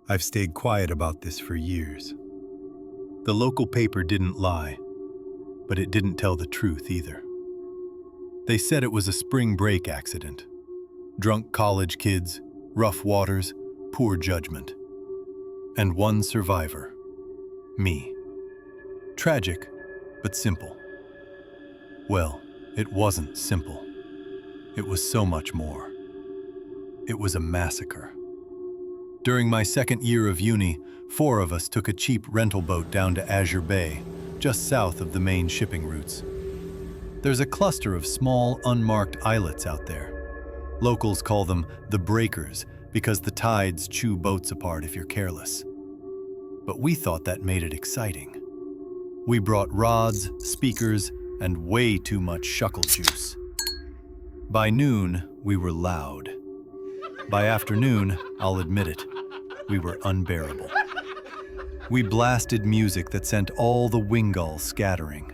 I've stayed quiet about this for years. The local paper didn't lie, but it didn't tell the truth either. They said it was a spring break accident. Drunk college kids, rough waters, poor judgment. And one survivor. Me. Tragic, but simple. Well, it wasn't simple. It was so much more. It was a massacre. During my second year of uni, 4 of us took a cheap rental boat down to Azure Bay, just south of the main shipping routes. There's a cluster of small, unmarked islets out there. Locals call them the breakers because the tides chew boats apart if you're careless. But we thought that made it exciting. We brought rods, speakers, and way too much shuckle juice. By noon, we were loud. By afternoon, I'll admit it, we were unbearable. We blasted music that sent all the wingulls scattering.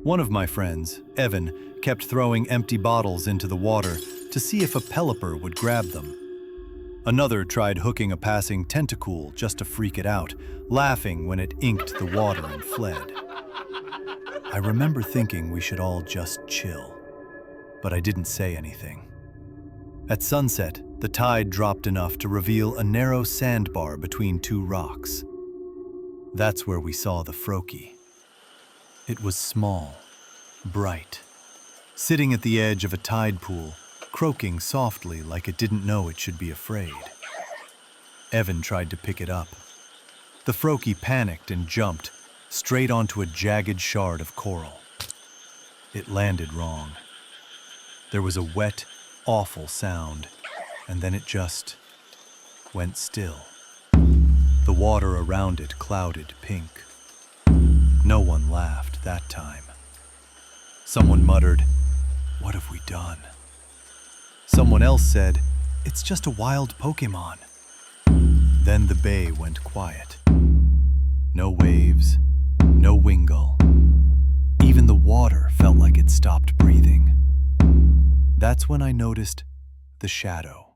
One of my friends, Evan, kept throwing empty bottles into the water to see if a pelipper would grab them. Another tried hooking a passing tentacool just to freak it out, laughing when it inked the water and fled. I remember thinking we should all just chill, but I didn't say anything. At sunset, the tide dropped enough to reveal a narrow sandbar between 2 rocks. That's where we saw the froakie. It was small, bright, sitting at the edge of a tide pool, croaking softly like it didn't know it should be afraid. Evan tried to pick it up. The froakie panicked and jumped straight onto a jagged shard of coral. It landed wrong. There was a wet, awful sound, and then it just went still. The water around it clouded pink. No one laughed that time. Someone muttered, "What have we done?" Someone else said, "It's just a wild Pokemon." Then the bay went quiet. No waves, no wingull. Even the water felt like it stopped breathing. That's when I noticed the shadow.